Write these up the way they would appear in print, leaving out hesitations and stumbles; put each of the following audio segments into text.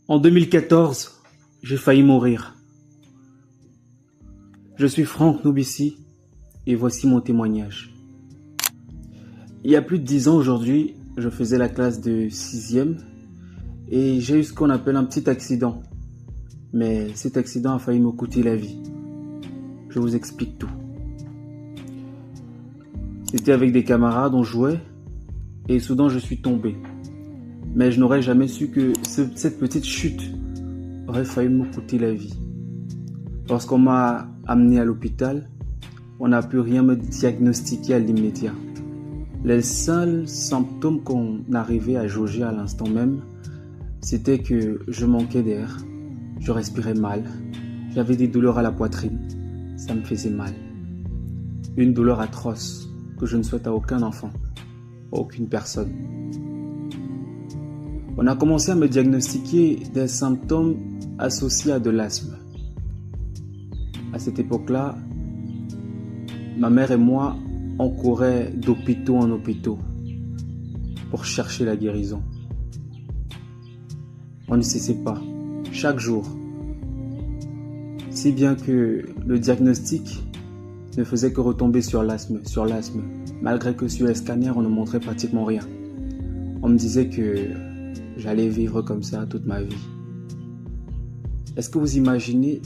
En 2014, j'ai failli mourir. Je suis Franck Noubissi et voici mon témoignage. Il y a plus de 10 ans aujourd'hui, je faisais la classe de 6e et j'ai eu ce qu'on appelle un petit accident. Mais cet accident a failli me coûter la vie. Je vous explique tout. C'était avec des camarades, on jouait et soudain je suis tombé. Mais je n'aurais jamais su que cette petite chute aurait failli me coûter la vie. Lorsqu'on m'a amené à l'hôpital, on n'a pu rien me diagnostiquer à l'immédiat. Les seuls symptômes qu'on arrivait à jauger à l'instant même, c'était que je manquais d'air, je respirais mal, j'avais des douleurs à la poitrine, ça me faisait mal. Une douleur atroce que je ne souhaite à aucun enfant, à aucune personne. On a commencé à me diagnostiquer des symptômes associés à de l'asthme. À cette époque-là, ma mère et moi, on courait d'hôpitaux en hôpitaux pour chercher la guérison. On ne cessait pas, chaque jour. Si bien que le diagnostic ne faisait que retomber sur l'asthme, malgré que sur les scanners, on ne montrait pratiquement rien. On me disait que j'allais vivre comme ça toute ma vie. Est-ce que vous imaginez,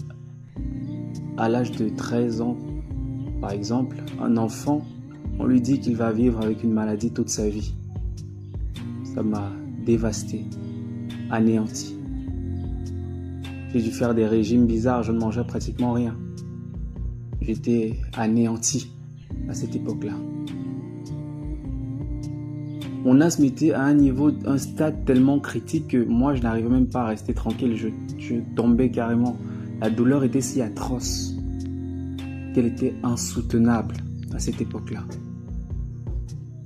à l'âge de 13 ans, par exemple, un enfant, on lui dit qu'il va vivre avec une maladie toute sa vie. Ça m'a dévasté, anéanti. J'ai dû faire des régimes bizarres, je ne mangeais pratiquement rien. J'étais anéanti à cette époque-là. Mon asthme était à un stade tellement critique que moi je n'arrivais même pas à rester tranquille, je tombais carrément. La douleur était si atroce qu'elle était insoutenable à cette époque-là.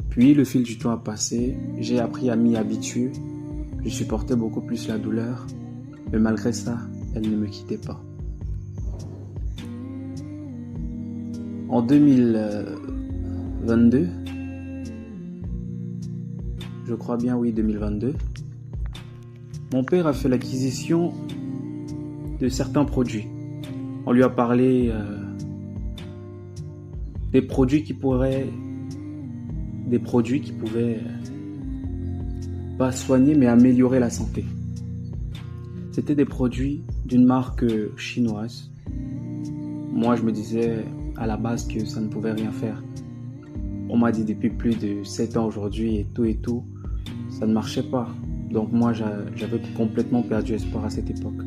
Puis le fil du temps a passé, j'ai appris à m'y habituer, je supportais beaucoup plus la douleur, mais malgré ça, elle ne me quittait pas. En 2022, je crois bien, oui, 2022, mon père a fait l'acquisition de certains produits. On lui a parlé des produits qui pouvaient pas soigner mais améliorer la santé. C'était des produits d'une marque chinoise. Moi, je me disais à la base que ça ne pouvait rien faire. On m'a dit depuis plus de 7 ans aujourd'hui et tout, ça ne marchait pas. Donc moi, j'avais complètement perdu espoir à cette époque.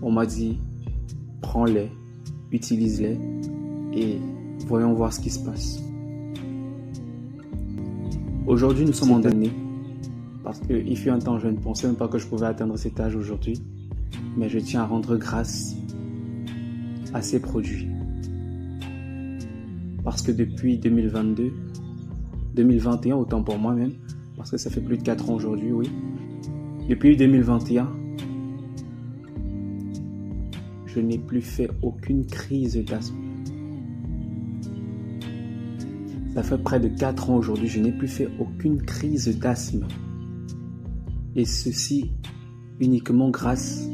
On m'a dit, prends-les, utilise-les et voyons voir ce qui se passe. Aujourd'hui, nous sommes en année parce qu'il fut un temps, je ne pensais même pas que je pouvais atteindre cet âge aujourd'hui. Mais je tiens à rendre grâce à ces produits. Parce que depuis 2021, autant pour moi-même, parce que ça fait plus de 4 ans aujourd'hui, oui. Depuis 2021, je n'ai plus fait aucune crise d'asthme. Ça fait près de 4 ans aujourd'hui, je n'ai plus fait aucune crise d'asthme. Et ceci uniquement grâce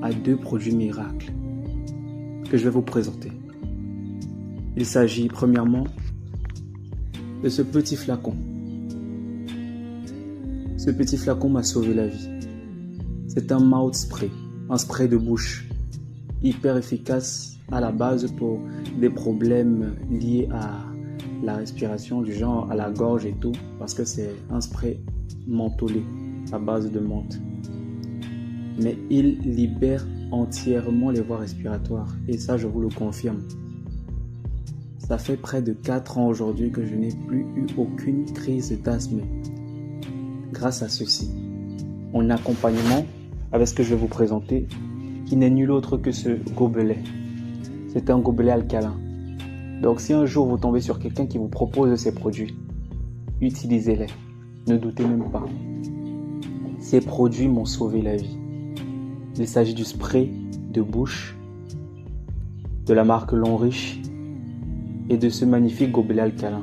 à 2 produits miracles que je vais vous présenter. Il s'agit premièrement de ce petit flacon. Ce petit flacon m'a sauvé la vie. C'est un mouth spray, un spray de bouche hyper efficace à la base pour des problèmes liés à la respiration, du genre à la gorge et tout, parce que c'est un spray mentholé à base de menthe. Mais il libère entièrement les voies respiratoires et ça, je vous le confirme. Ça fait près de 4 ans aujourd'hui que je n'ai plus eu aucune crise d'asthme grâce à ceci. En accompagnement avec ce que je vais vous présenter, qui n'est nul autre que ce gobelet. C'est un gobelet alcalin. Donc si un jour vous tombez sur quelqu'un qui vous propose ces produits, utilisez-les. Ne doutez même pas. Ces produits m'ont sauvé la vie. Il s'agit du spray de bouche de la marque Longrich et de ce magnifique gobelet alcalin,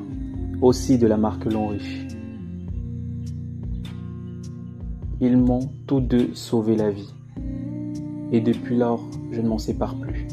aussi de la marque Longrich. Ils m'ont tous deux sauvé la vie. Et depuis lors, je ne m'en sépare plus.